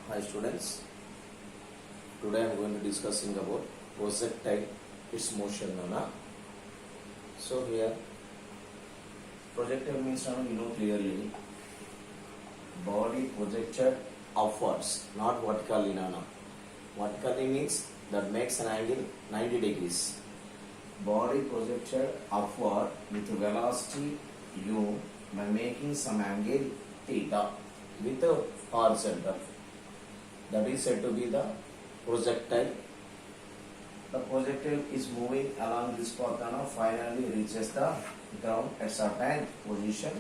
Hi students, today I am going to discussing about projectile, its motion. So here projectile means clearly body projected upwards, not vertically. Vertically means that makes an angle 90 degrees. Body projected upward with velocity u by making some angle theta with a horizontal. That is said to be the projectile. The projectile is moving along this path and finally reaches the ground at certain position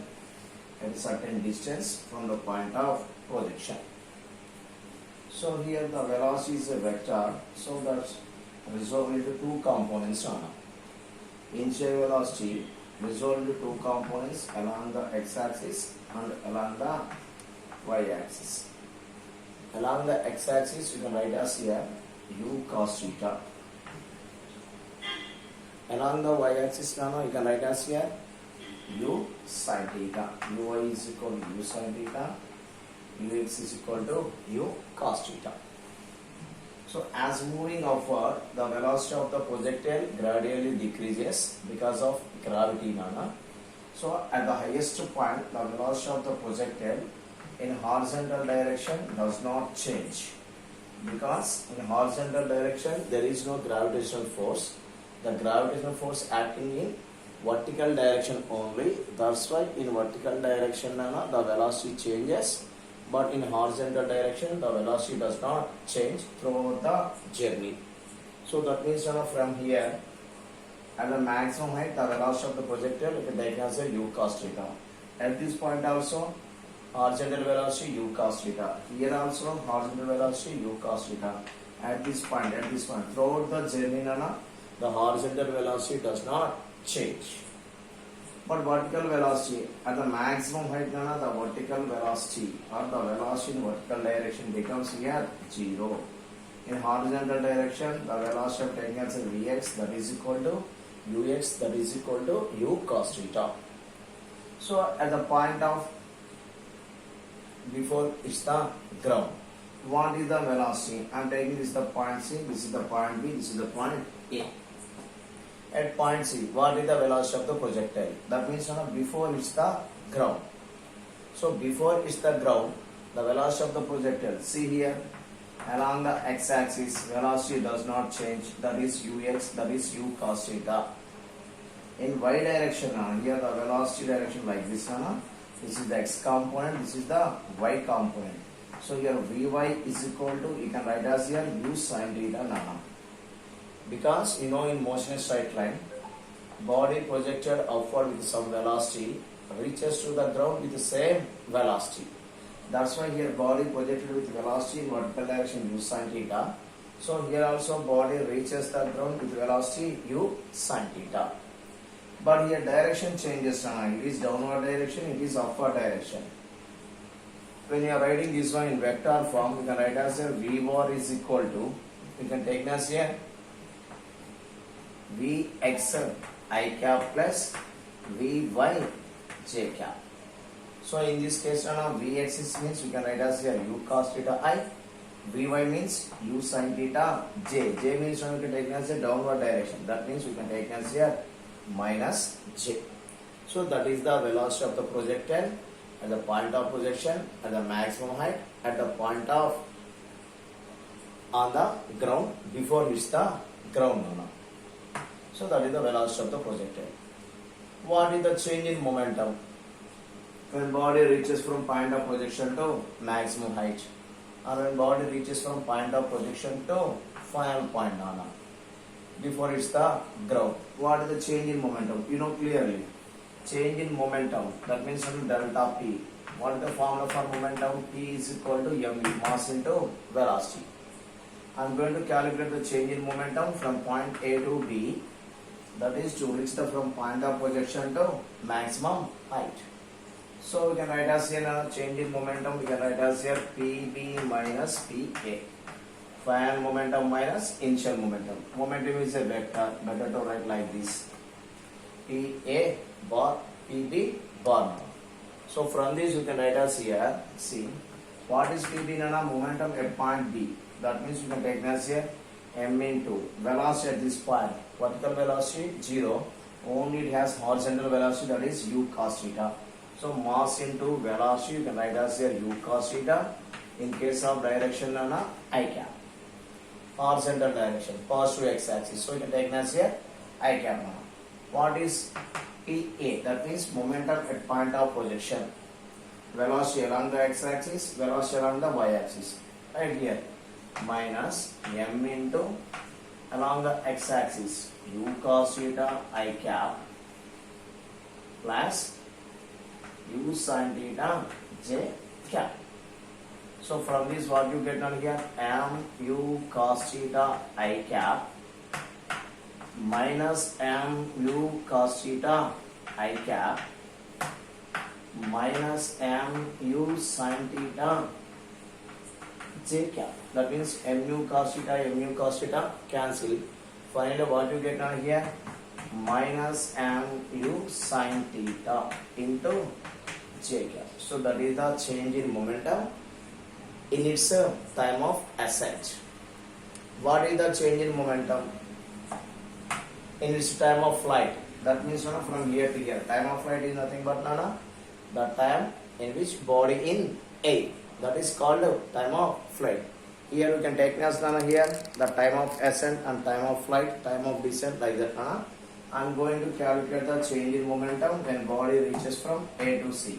at a certain distance from the point of projection. So here the velocity is a vector, so that's resolved into two components. Initial velocity resolved into two components along the x-axis and along the y-axis. Along the x-axis, you can write as here u cos theta. Along the y-axis, you can write as here u sin theta. Uy is equal to u sin theta. Ux is equal to u cos theta. So, as moving upward, the velocity of the projectile gradually decreases because of gravity. So, at the highest point, the velocity of the projectile in horizontal direction does not change, because in horizontal direction there is no gravitational force. The gravitational force acting in vertical direction only. That's why in vertical direction the velocity changes, but in horizontal direction the velocity does not change throughout the journey. So that means from here at the maximum height, the velocity of the projectile you can take as a u cos theta. At this point also horizontal velocity u cos theta. Here also horizontal velocity u cos theta. At this point, throughout the journey, the horizontal velocity does not change. But vertical velocity, at the maximum height, the vertical velocity or the velocity in vertical direction becomes here 0. In horizontal direction, the velocity of taking as a Vx, that is equal to Ux, that is equal to u cos theta. So at the point of before it's the ground, what is the velocity? I am taking this is the point C, this is the point B, this is the point A. At point C, what is the velocity of the projectile? That means before it's the ground. So before it's the ground, the velocity of the projectile, see here along the x-axis velocity does not change, that is ux, that is u cos theta. In y direction, here the velocity direction like this, this is the x component, this is the y component. So here Vy is equal to, you can write as here u sin theta . Because in motion straight line, body projected upward with some velocity reaches to the ground with the same velocity. That's why here body projected with velocity in vertical direction u sin theta. So here also body reaches the ground with velocity u sin theta. But here direction changes. It is downward direction, it is upward direction. When you are writing this one in vector form, you can write as a v bar is equal to, you can take as here Vx I cap plus Vy j cap. So in this case, Vx means we can write as here u cos theta I, Vy means u sin theta j. J means we can take as a downward direction. That means we can take as here minus j. So that is the velocity of the projectile at the point of projection, at the maximum height, at the point of on the ground before it's the ground. So that is the velocity of the projectile. What is the change in momentum? When body reaches from point of projection to maximum height, or when body reaches from point of projection to final point before it's the ground. What is the change in momentum? You know clearly. Change in momentum, that means delta P. What is the formula for momentum? P is equal to mv, mass into velocity. I am going to calculate the change in momentum from point A to B. That is to reach the from point of projection to maximum height. So we can write as here change in momentum, we can write as here PB minus PA. Final momentum minus initial momentum. Momentum is a vector, better to write like this. PA bar PB bar. So from this you can write as here, see, What is dt nana? Momentum at point B. That means you can take as here m into velocity at this point. Vertical velocity 0. Only it has horizontal velocity, that is u cos theta. So mass into velocity, you can write as here u cos theta. In case of direction nana, I cap. Horizontal direction, positive x-axis. So you can take as here I cap nana. What is PA? That means momentum at point of projection. Velocity along the x-axis, velocity along the y-axis. Right here, minus m into along the x-axis u cos theta I cap plus u sin theta j cap. So from this what you get on here, m u cos theta I cap minus m u cos theta I cap minus m u sin theta j cap. That means mu cos theta cancel. Finally what you get on here, minus mu sin theta into j cap. So that is the change in momentum in its time of ascent. What is the change in momentum in its time of flight? That means from here to here. Time of flight is nothing but the time in which body in air. That is called time of flight. Here we can take as here the time of ascent and time of flight, time of descent, like that. I am going to calculate the change in momentum when body reaches from A to C.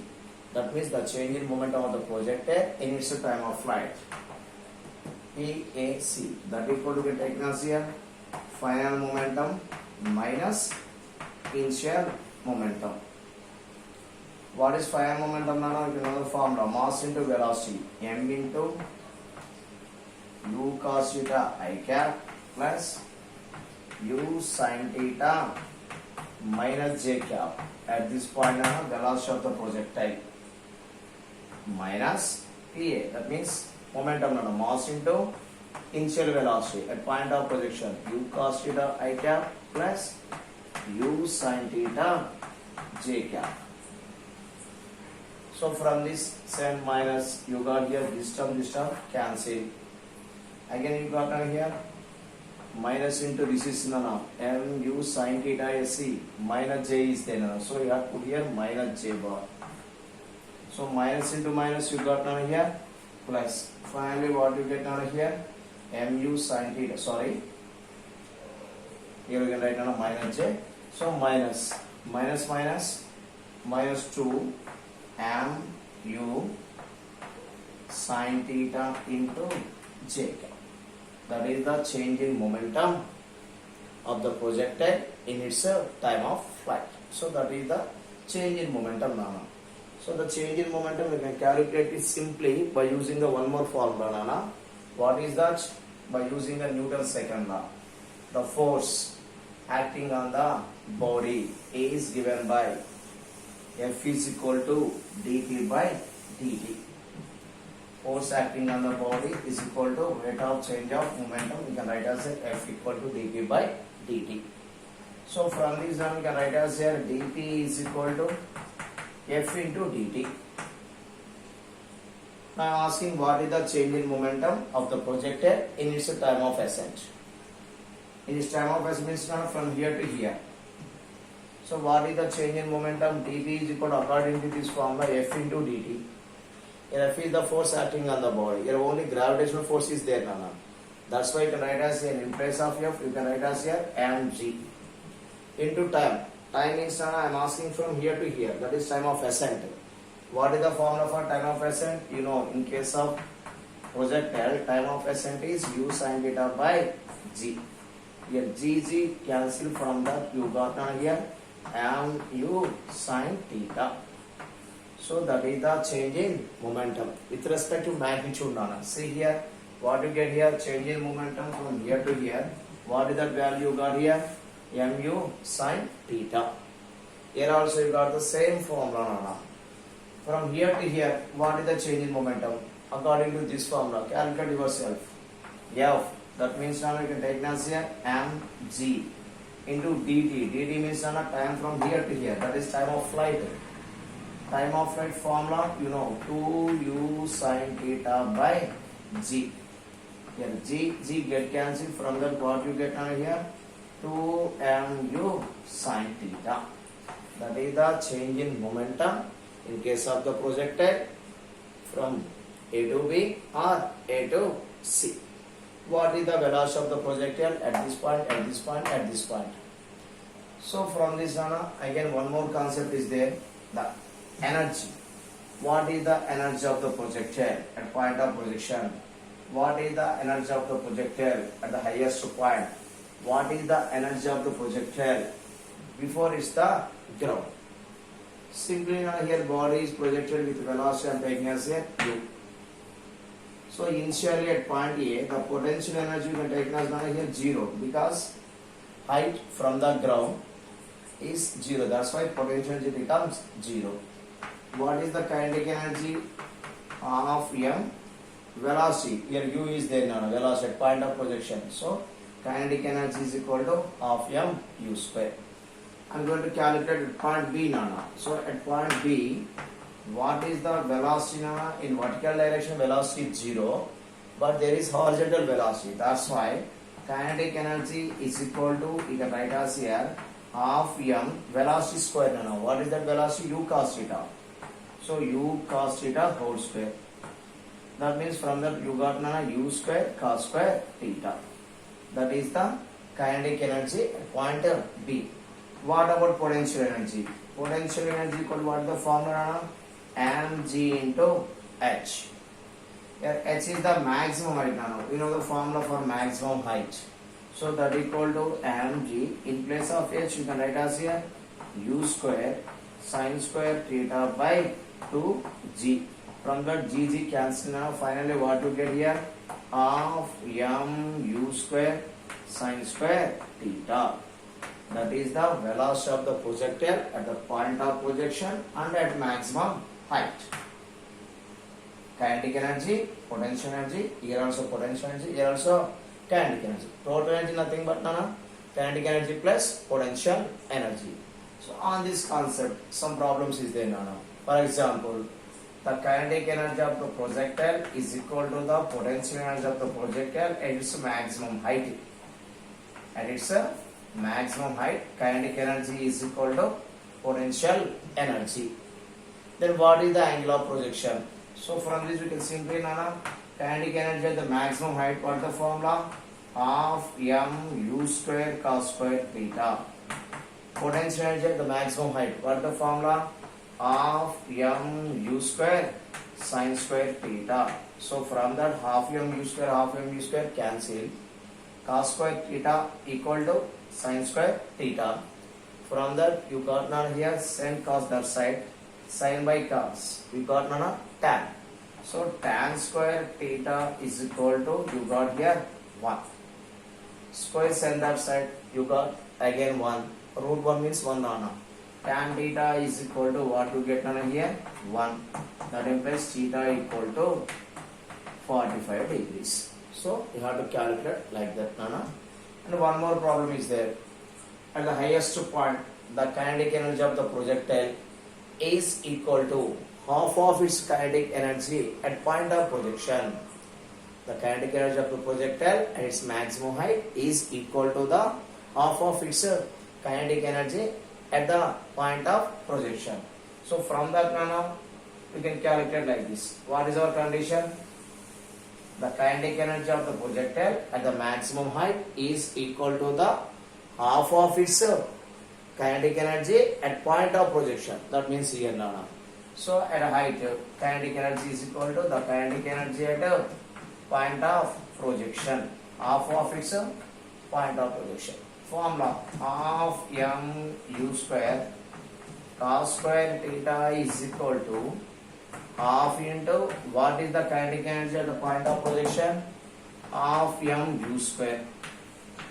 That means the change in momentum of the projectile in its time of flight. PAC. That equal to get taken as here final momentum minus initial momentum. What is final momentum now? You know the formula, mass into velocity, m into u cos theta I cap plus u sin theta minus j cap. At this point velocity of the projectile minus PA. That means momentum mass into initial velocity at point of projection, u cos theta I cap plus u sin theta j cap. So from this same minus you got here this term cancel. Again you got here minus into this is m u sin theta sc minus j is there. So you have put here minus j bar. So minus into minus you got here plus. Finally what you get here, mu sin theta, sorry, here you can write minus j. So minus 2 mu sin theta into j cap. That is the change in momentum of the projectile in its time of flight. So that is the change in momentum now. So the change in momentum we can calculate it simply by using the one more formula nana. What is that? By using the Newton's second law. The force acting on the body is given by F is equal to dt by dt. Force acting on the body is equal to rate of change of momentum. We can write as F equal to dt by dt. So from this one we can write as here dp is equal to F into dt. Now I am asking what is the change in momentum of the projectile in its time of ascent. In its time of ascent means from here to here. So what is the change in momentum? dp is equal to, according to this formula, F into dt. Here F is the force acting on the body. Here only gravitational force is there. That's why you can write as here, in place of F you can write as here mg into time. Time means I am asking from here to here. That is time of ascent. What is the formula for time of ascent? You know, in case of projectile, time of ascent is u sin theta by g. Here g cancel from that. You got here mu sin theta. So that is the change in momentum with respect to magnitude. See here, what you get here, change in momentum from here to here. What is that value you got here? Mu sin theta. Here also you got the same formula. From here to here, what is the change in momentum? According to this formula, calculate yourself. F, that means now you can take as here mg into dt. Dt means time from here to here. That is time of flight. Time of flight formula, you know, 2u sin theta by g. Here g get cancelled. From that what you get on here? 2mu sin theta. That is the change in momentum in case of the projectile from A to B or A to C. What is the velocity of the projectile at this point, at this point, at this point? So from this again one more concept is there, the energy. What is the energy of the projectile at point of projection? What is the energy of the projectile at the highest point? What is the energy of the projectile before it's the ground? Simply now here body is projected with velocity and taking as a u. So initially at point A, the potential energy you can take as now here 0 because height from the ground is 0. That's why potential energy becomes 0. What is the kinetic energy of m? Velocity. Here u is there now, velocity at point of projection. So kinetic energy is equal to half m u square. I'm going to calculate at point B now. So at point B, what is the velocity now? In vertical direction velocity is 0, but there is horizontal velocity. That's why kinetic energy is equal to, you can write as here, half m velocity square now. What is that velocity? U cos theta. So u cos theta whole square. That means from that you got now u square cos square theta. That is the kinetic energy at point B. What about potential energy? Potential energy equal to what is the formula? Mg into h. Here h is the maximum height now. We know the formula for maximum height. So that equal to mg. In place of h you can write as here u square sin square theta by 2g. From that g cancel now. Finally what you get here? Half m u square sin square theta. That is the velocity of the projectile at the point of projection and at maximum height. Kinetic energy, potential energy, here also potential energy, here also kinetic energy. Total energy nothing but kinetic energy plus potential energy. So on this concept, some problems is there now. For example, the kinetic energy of the projectile is equal to the potential energy of the projectile at its maximum height. At its maximum height, kinetic energy is equal to potential energy. Then what is the angle of projection? So from this we can simply kinetic energy at the maximum height, what is the formula? Half m u square cos square theta. Potential energy at the maximum height, what is the formula? Half m u square sin square theta. So from that half m u square cancel. Cos square theta equal to sin square theta. From that you got now here sin cos that side, sin by cos. We got now tan. So tan square theta is equal to, you got here 1. Square sin that side, you got again 1. Root 1 means 1 now. Tan theta is equal to what you get now here? 1. That implies theta equal to 45 degrees. So you have to calculate like that now. And one more problem is there. At the highest point, the kinetic energy of the projectile is equal to half of its kinetic energy at point of projection. The kinetic energy of the projectile at its maximum height is equal to the half of its kinetic energy at the point of projection. So from that now we can calculate like this. What is our condition? The kinetic energy of the projectile at the maximum height is equal to the half of its kinetic energy at point of projection. That means here now. So at a height, kinetic energy is equal to the kinetic energy at a point of projection. Half of its point of projection. Formula half m u square cos square theta is equal to half into what is the kinetic energy at the point of projection? Half m u square.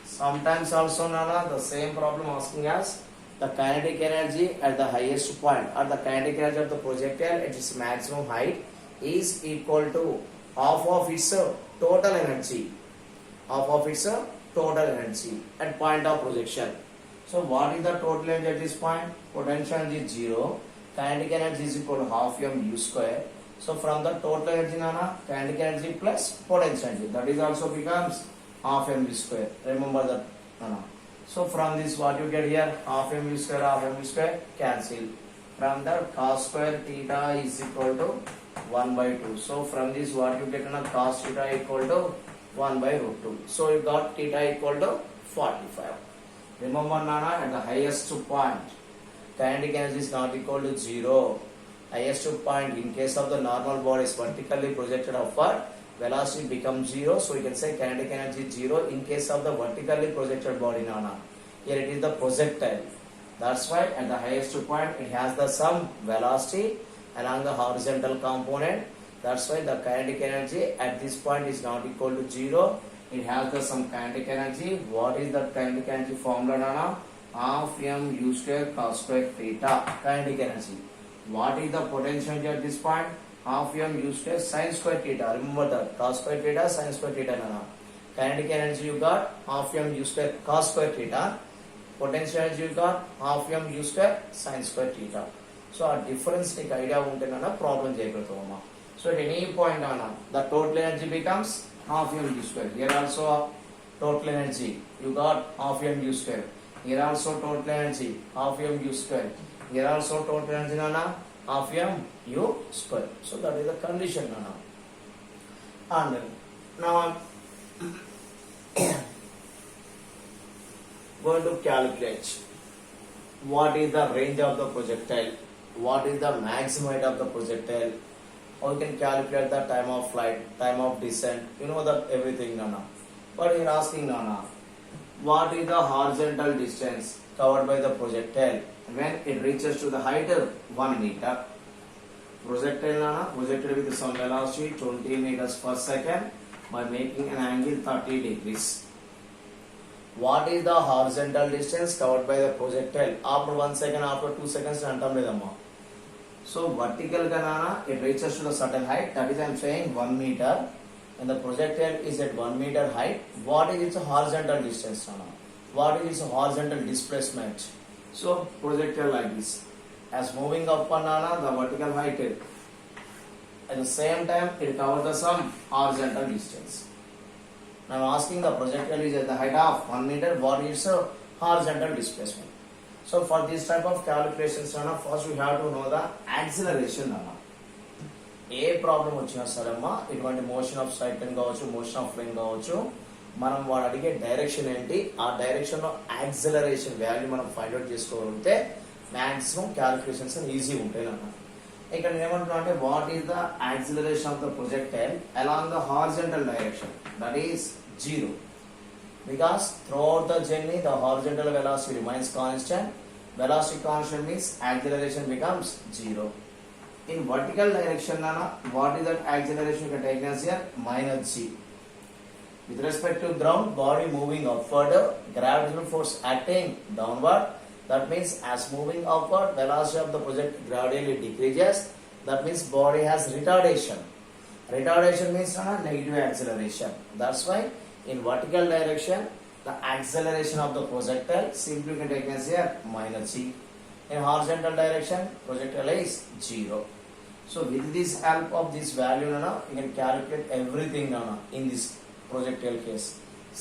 Sometimes also the same problem asking us the kinetic energy at the highest point or the kinetic energy of the projectile at its maximum height is equal to half of its total energy. Half of its total energy at point of projection. So what is the total energy at this point? Potential energy is 0. kinetic energy is equal to half m u square. So from the total energy, nana, kinetic energy plus potential energy, that is also becomes half m v square. Remember that, nana. So from this, what you get here, half m v square cancel. From that, cos square theta is equal to 1 by 2. So from this, what you get, nana, cos theta equal to 1 by root 2. So you got theta equal to 45. Remember, nana, at the highest point, kinetic energy is not equal to 0. Highest point in case of the normal body is vertically projected upward, velocity becomes 0. So you can say kinetic energy 0 in case of the vertically projected body, nana. Here it is the projectile. That's why at the highest point it has the some velocity along the horizontal component. That's why the kinetic energy at this point is not equal to 0. It has the some kinetic energy. What is the kinetic energy formula, nana? Half m u square cos square theta, kinetic energy. What is the potential energy at this point? Half m u square sin square theta. Remember that, cos square theta, sin square theta, nana. Kinetic energy you got half m u square cos square theta. Potential energy you got half m u square sin square theta. So a difference take idea unte nana problem cheyaglutamma. So at any point, nana, the total energy becomes half m u square. Here also total energy you got half m u square. Here also total energy half m u square. Here also total energy, nana, half m u square. So that is the condition, nana. And now going to calculate what is the range of the projectile, what is the maximum height of the projectile, or you can calculate the time of flight, time of descent, you know that everything, nana. But here asking, nana, what is the horizontal distance covered by the projectile when it reaches to the height of 1 meter? Projectile, nana, projected with some velocity 20 meters per second by making an angle 30 degrees. What is the horizontal distance covered by the projectile after 1 second, after 2 seconds, antam ledamma. So vertical ga, nana, it reaches to the certain height, that is I am saying 1 meter, and the projectile is at 1 meter height. What is its horizontal distance, nana? What is its horizontal displacement? So projectile like this, as moving up, nana, the vertical height, at the same time it covers the some horizontal distance. Now I am asking the projectile is at the height of 1 meter, what is its horizontal displacement? So for this type of calculations, nana, first we have to know the acceleration, nana. A problem వచ్చినా సరే అమ్మా, ఇటువంటి motion of cycling కావచ్చు, motion of flying కావచ్చు, మనం వాడు అడిగే direction ఏంటి, ఆ డైరెక్షన్ లో యాక్సిలరేషన్ వాల్యూ మనం ఫైండ్ అవుట్ చేసుకోగలిగితే మాక్సిమం క్యాలిక్యులేషన్స్ ఈజీ ఉంటాయి అన్నమాట. ఇక్కడ ఏమంటున్నా అంటే what is the acceleration of the projectile along the horizontal direction, that is 0. Because throughout the journey the horizontal velocity remains constant. Velocity constant means acceleration becomes 0. In vertical direction, nana, what is that acceleration? You can take as here minus g. With respect to ground, body moving upward, gravitational force acting downward. That means as moving upward, velocity of the project gradually decreases. That means body has retardation. Retardation means nana, negative acceleration. That's why in vertical direction, the acceleration of the projectile simply you can take as here minus g. In horizontal direction, projectile is 0. So with this help of this value, nana, you can calculate everything, nana, in this projectile case.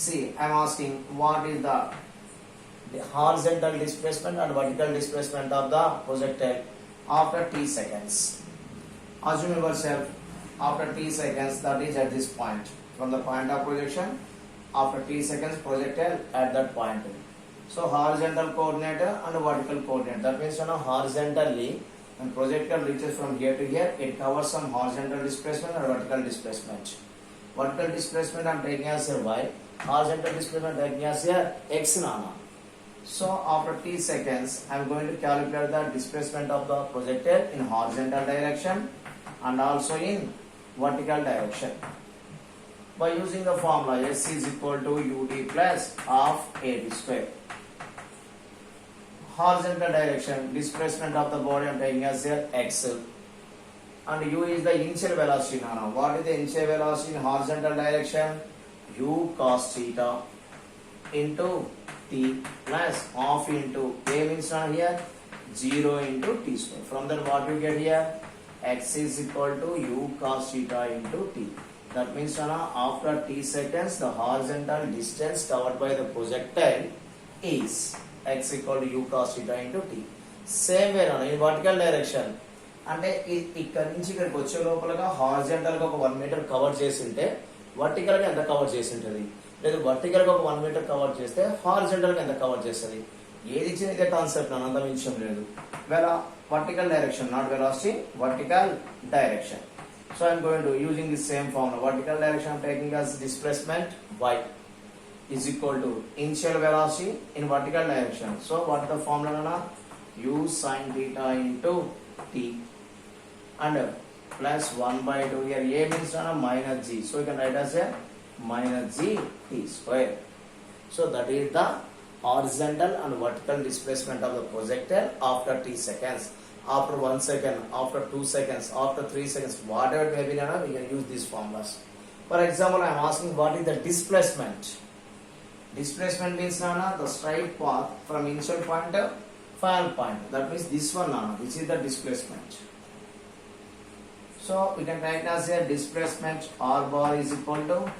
See, I am asking what is the horizontal displacement and vertical displacement of the projectile after t seconds. Assume yourself after t seconds, that is at this point, from the point of projection, after t seconds projectile at that point. So horizontal coordinate and vertical coordinate. That means, you know, horizontally when projectile reaches from here to here, it covers some horizontal displacement and vertical displacement. Vertical displacement I am taking as here y, horizontal displacement taking as here x, nana. So after t seconds, I am going to calculate the displacement of the projectile in horizontal direction and also in vertical direction. By using the formula s is equal to ud plus half ad square. Horizontal direction, displacement of the body I am taking as here x, and u is the initial velocity, nana. What is the initial velocity in horizontal direction? U cos theta into t plus half into a means here 0 into t square. From that what you get here? X is equal to u cos theta into t. That means after t seconds the horizontal distance covered by the projectile is x equal to u cos theta into t. Same way in vertical direction అంటే ఇక్కడ నుంచి ఇక్కడికి వచ్చే లోపలగా horizontal గా ఒక 1 metre cover చేసి ఉంటే vertical గా ఎంత కవర్ చేసి ఉంటుంది, లేదు వర్టికల్ గా ఒక 1 మీటర్ కవర్ చేస్తే హారిజాంటల్ గా ఎంత కవర్ చేస్తుంది. ఏది ఇచ్చిన ఇదే కాన్సెప్ట్ అంత విషయం లేదు. vertical direction, not velocity, vertical direction. So I am going to using the same formula. Vertical direction I am taking as displacement y is equal to initial velocity in vertical direction. So what the formula? U sin theta into t and plus 1 by 2 here. A means minus g. So you can write as a minus g t square. So that is the horizontal and vertical displacement of the projectile after t seconds. After 1 second, after 2 seconds, after 3 seconds, whatever it may be, we can use these formulas. For example, I am asking what is the displacement. Displacement means the straight path from initial point to final point. That means this one, this is the displacement. So we can write as a displacement r bar is equal to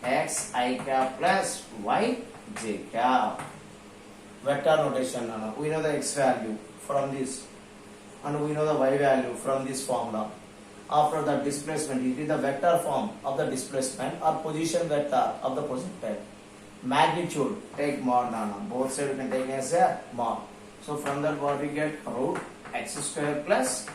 x I cap plus y j cap. Vector notation. We know the x value from this and we know the y value from this formula. After the displacement, it is the vector form of the displacement or position vector of the projectile. Magnitude, take mod. Both sides you can take as a mod. So from that what we get? Root x square plus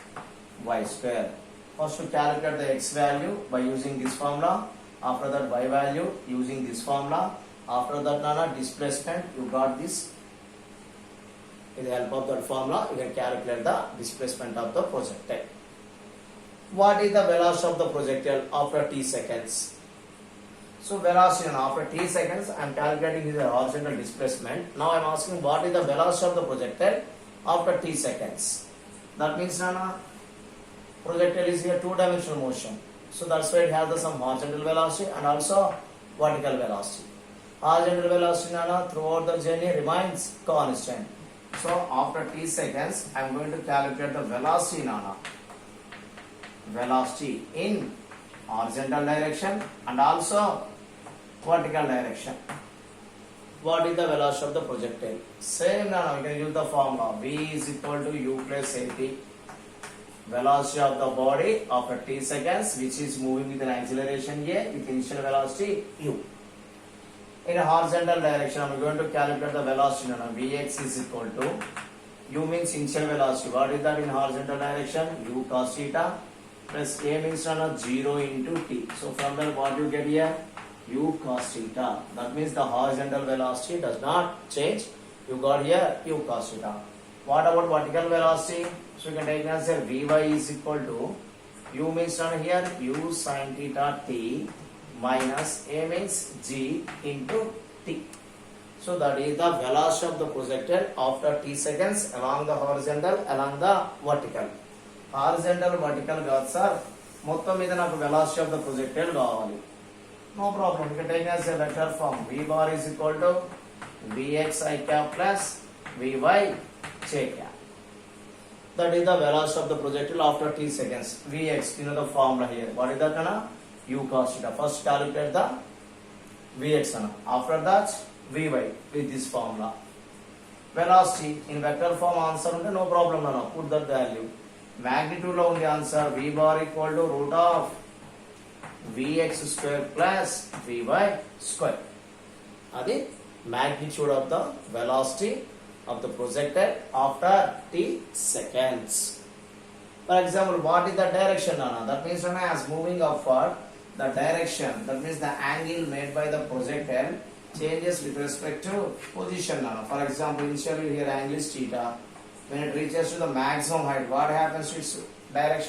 y square. First to calculate the x value by using this formula. After that y value using this formula. After that displacement, you got this. With the help of that formula, you can calculate the displacement of the projectile. What is the velocity of the projectile after t seconds? So velocity after t seconds, I am calculating the horizontal displacement. Now I am asking what is the velocity of the projectile after t seconds. That means projectile is here 2-dimensional motion. So that's why it has some horizontal velocity and also vertical velocity. Horizontal velocity throughout the journey remains constant. So after t seconds, I am going to calculate the velocity velocity in horizontal direction and also vertical direction. What is the velocity of the projectile? Same we can use the formula v is equal to u plus at. Velocity of the body after t seconds, which is moving with an acceleration a with initial velocity u. In a horizontal direction, I am going to calculate the velocity. Vx is equal to u means initial velocity. What is that in horizontal direction? U cos theta plus a means 0 into t. So from there what you get here? U cos theta. That means the horizontal velocity does not change. You got here u cos theta. What about vertical velocity? So you can take as a Vy is equal to u means here u sin theta t minus a means g into t. So that is the velocity of the projectile after t seconds along the horizontal, along the vertical. Horizontal, vertical కాదు sir, మొత్తం మీద నాకు velocity of the projectile కావాలి. No problem. You can take as a vector form. V bar is equal to Vx I cap plus Vy j cap. That is the velocity of the projectile after t seconds. Vx, you know the formula here. What is that? U cos theta. First calculate the Vx. After that Vy with this formula. Velocity in vector form answer unte no problem. Put that value. Magnitude lo undi answer V bar equal to root of Vx square plus Vy square. Adi magnitude of the velocity of the projectile after t seconds. For example, what is the direction? That means as moving upward, the direction, that means the angle made by the projectile changes with respect to position. For example, initially here angle is theta. When it reaches to the maximum height, what happens to its direction?